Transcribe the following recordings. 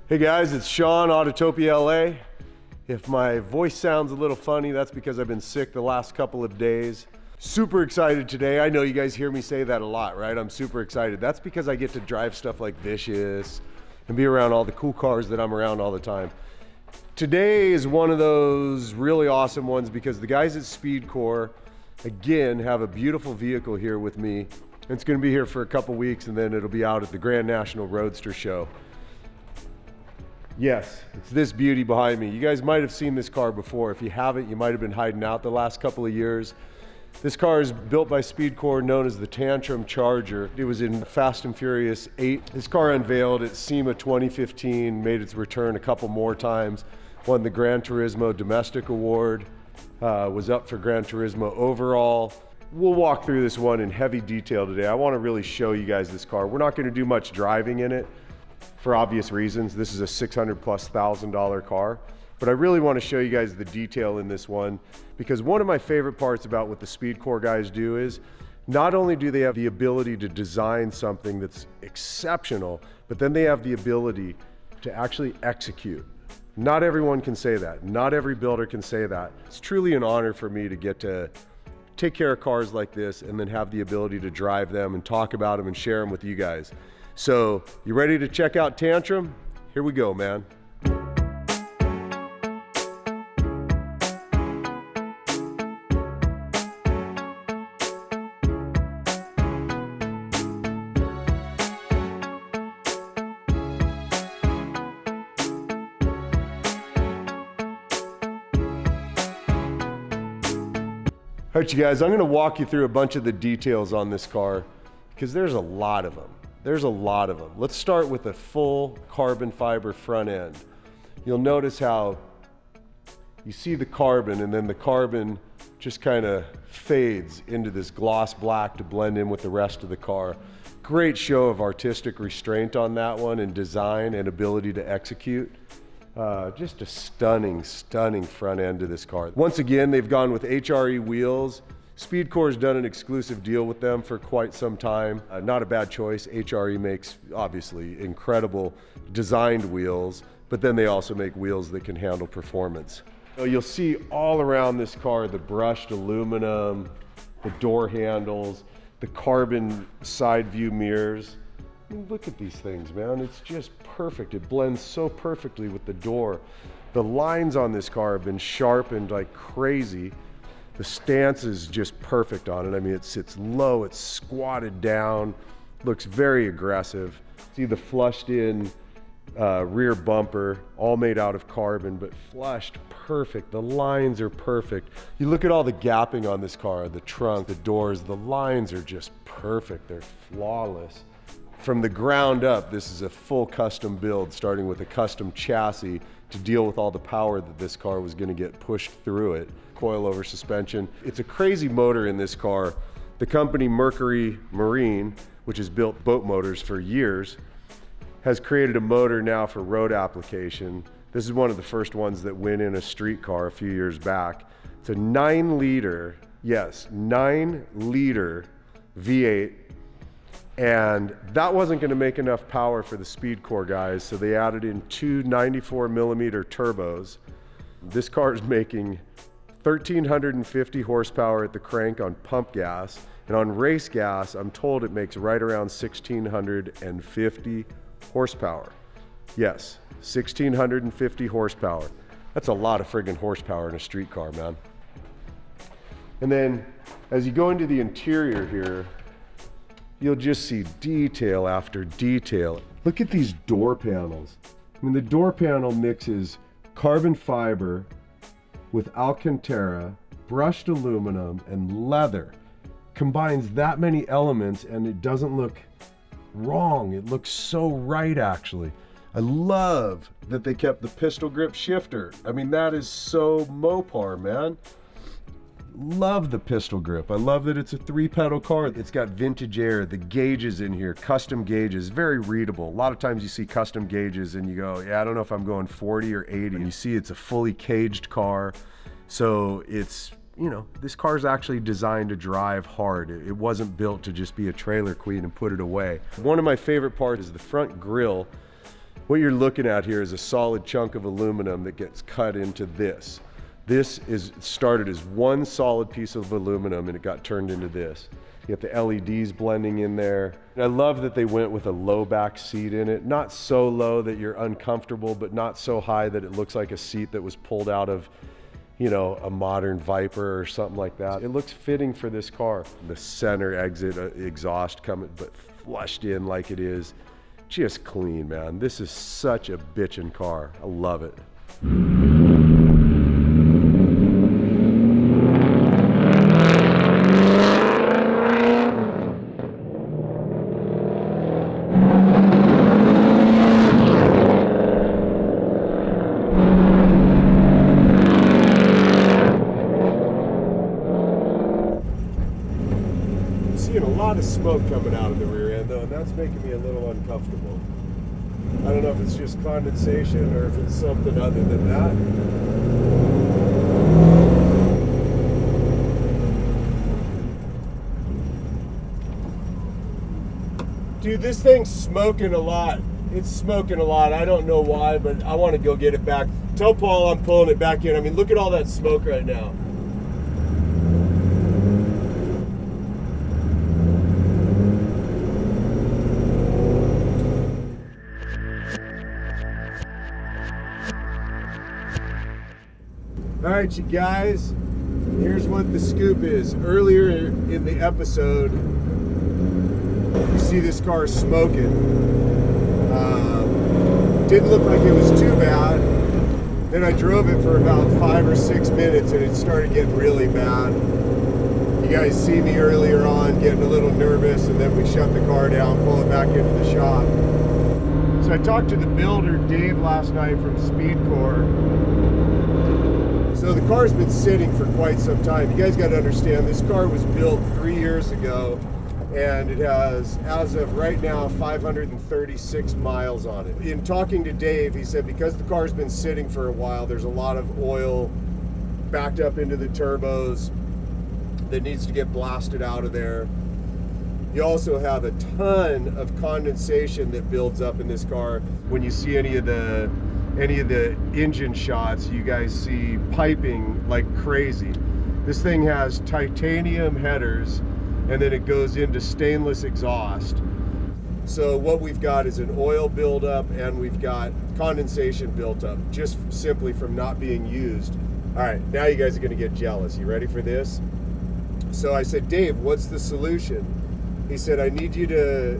Hey guys, it's Sean, Autotopia LA. If my voice sounds a little funny, that's because I've been sick the last couple of days. Super excited today. I know you guys hear me say that a lot, right? I'm super excited. That's because I get to drive stuff like Vicious and be around all the cool cars that I'm around all the time. Today is one of those really awesome ones because the guys at Speedkore, again, have a beautiful vehicle here with me. It's gonna be here for a couple weeks and then it'll be out at the Grand National Roadster show. Yes, it's this beauty behind me. You guys might have seen this car before. If you haven't, you might have been hiding out the last couple of years. This car is built by Speedkore, known as the Tantrum Charger. It was in Fast and Furious 8. This car unveiled at SEMA 2015, made its return a couple more times, won the Gran Turismo Domestic Award, was up for Gran Turismo overall. We'll walk through this one in heavy detail today. I want to really show you guys this car. We're not going to do much driving in it, for obvious reasons. This is a $600,000+ car, but I really want to show you guys the detail in this one because one of my favorite parts about what the Speedkore guys do is not only do they have the ability to design something that's exceptional, but then they have the ability to actually execute. Not everyone can say that. Not every builder can say that. It's truly an honor for me to get to take care of cars like this and then have the ability to drive them and talk about them and share them with you guys. So, you ready to check out Tantrum? Here we go, man. All right, you guys, I'm gonna walk you through a bunch of the details on this car because there's a lot of them. There's a lot of them. Let's start with a full carbon fiber front end. You'll notice how you see the carbon and then the carbon just kind of fades into this gloss black to blend in with the rest of the car. Great show of artistic restraint on that one and design and ability to execute. Just a stunning, stunning front end to this car. Once again, they've gone with HRE wheels. Speedkore's done an exclusive deal with them for quite some time. Not a bad choice. HRE makes, obviously, incredible designed wheels, but then they also make wheels that can handle performance. So you'll see all around this car the brushed aluminum, the door handles, the carbon side view mirrors. I mean, look at these things, man. It's just perfect. It blends so perfectly with the door. The lines on this car have been sharpened like crazy. The stance is just perfect on it. I mean, it sits low, it's squatted down, looks very aggressive. See the flushed in rear bumper, all made out of carbon, but flushed perfect. The lines are perfect. You look at all the gapping on this car, the trunk, the doors, the lines are just perfect. They're flawless. From the ground up, this is a full custom build, starting with a custom chassis to deal with all the power that this car was going to get pushed through it. Coilover suspension. It's a crazy motor in this car. The company Mercury Marine, which has built boat motors for years, has created a motor now for road application. This is one of the first ones that went in a street car a few years back. It's a 9-liter, yes, 9-liter V8. And that wasn't going to make enough power for the Speedkore guys, so they added in two 94mm turbos. This car is making 1,350 horsepower at the crank on pump gas, and on race gas, I'm told it makes right around 1,650 horsepower. Yes, 1,650 horsepower. That's a lot of friggin' horsepower in a street car, man. And then, as you go into the interior here, you'll just see detail after detail. Look at these door panels. I mean, the door panel mixes carbon fiber with Alcantara, brushed aluminum, and leather. Combines that many elements and it doesn't look wrong. It looks so right, actually. I love that they kept the pistol grip shifter. I mean, that is so Mopar, man. Love the pistol grip. I love that it's a 3-pedal car. It's got vintage air, the gauges in here, custom gauges, very readable. A lot of times you see custom gauges and you go, yeah, I don't know if I'm going 40 or 80. And you see it's a fully caged car. So it's, you know, this car is actually designed to drive hard. It wasn't built to just be a trailer queen and put it away. One of my favorite parts is the front grille. What you're looking at here is a solid chunk of aluminum that gets cut into this. This is started as one solid piece of aluminum and it got turned into this. You have the LEDs blending in there. And I love that they went with a low back seat in it. Not so low that you're uncomfortable, but not so high that it looks like a seat that was pulled out of, you know, a modern Viper or something like that. It looks fitting for this car. The center exit exhaust coming, but flushed in like it is. Just clean, man. This is such a bitchin' car. I love it. Seeing a lot of smoke coming out of the rear end though, and that's making me a little uncomfortable. I don't know if it's just condensation or if it's something other than that. Dude, this thing's smoking a lot. It's smoking a lot. I don't know why, but I want to go get it back. Tell Paul I'm pulling it back in. I mean, look at all that smoke right now. All right, you guys, here's what the scoop is. Earlier in the episode, you see this car smoking. Didn't look like it was too bad. Then I drove it for about 5 or 6 minutes and it started getting really bad. You guys see me earlier on getting a little nervous, and then we shut the car down, pull it back into the shop. So I talked to the builder, Dave, last night from Speedkore. So the car's been sitting for quite some time. You guys got to understand, this car was built 3 years ago, and it has, as of right now, 536 miles on it. In talking to Dave, he said because the car's been sitting for a while, there's a lot of oil backed up into the turbos that needs to get blasted out of there. You also have a ton of condensation that builds up in this car. When you see any of the engine shots, you guys see piping like crazy. This thing has titanium headers, and then it goes into stainless exhaust. So what we've got is an oil buildup, and we've got condensation built up just simply from not being used. All right, now you guys are gonna get jealous. You ready for this? So I said, Dave, what's the solution? He said, I need you to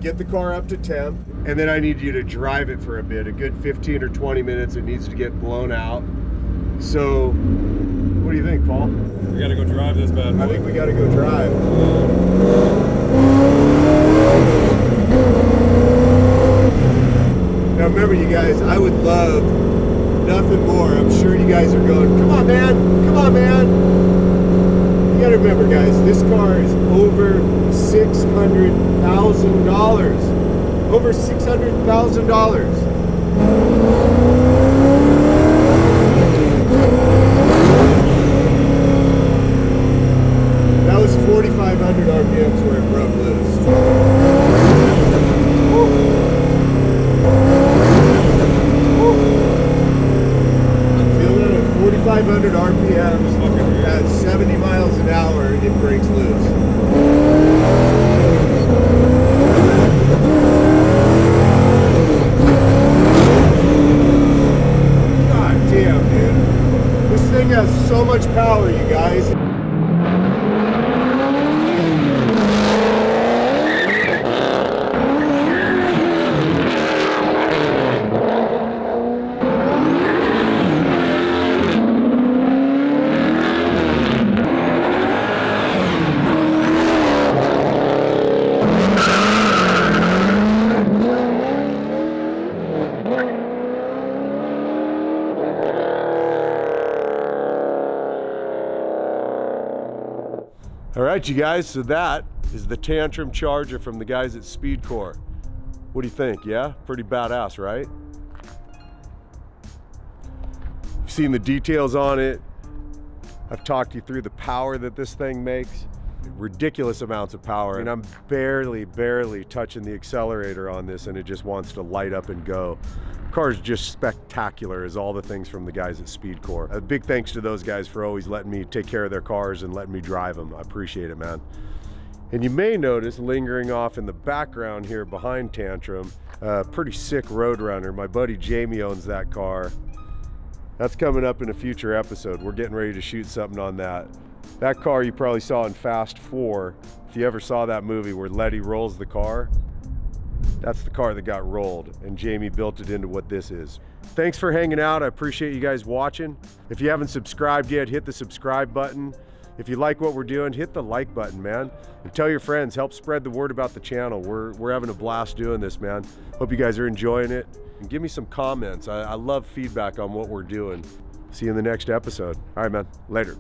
get the car up to temp, and then I need you to drive it for a bit, a good 15 or 20 minutes. It needs to get blown out. So, what do you think, Paul? We gotta go drive this bad boy. I think we gotta go drive. Now remember, you guys, I would love nothing more. I'm sure you guys are going, come on, man, come on, man. You gotta remember, guys, this car is over $600,000. Over $600,000. That was 4,500 RPMs where it broke loose. I'm feeling it at 4,500 RPMs at 70 miles an hour, it breaks loose. God damn, dude. This thing has so much power, you guys. All right, you guys, so that is the Tantrum Charger from the guys at Speedkore. What do you think? Yeah, pretty badass, right? You've seen the details on it. I've talked you through the power that this thing makes. ridiculous amounts of power, and I'm barely touching the accelerator on this, and it just wants to light up and go. The car's just spectacular as all the things from the guys at Speedkore. A big thanks to those guys for always letting me take care of their cars and letting me drive them. I appreciate it, man. And you may notice lingering off in the background here behind Tantrum, pretty sick Roadrunner. My buddy Jamie owns that car. That's coming up in a future episode. We're getting ready to shoot something on that. That car you probably saw in Fast 4. If you ever saw that movie where Letty rolls the car, that's the car that got rolled, and Jamie built it into what this is. Thanks for hanging out. I appreciate you guys watching. If you haven't subscribed yet, hit the subscribe button. If you like what we're doing, hit the like button, man. And tell your friends, help spread the word about the channel. We're having a blast doing this, man. Hope you guys are enjoying it. And give me some comments. I love feedback on what we're doing. See you in the next episode. All right, man. Later.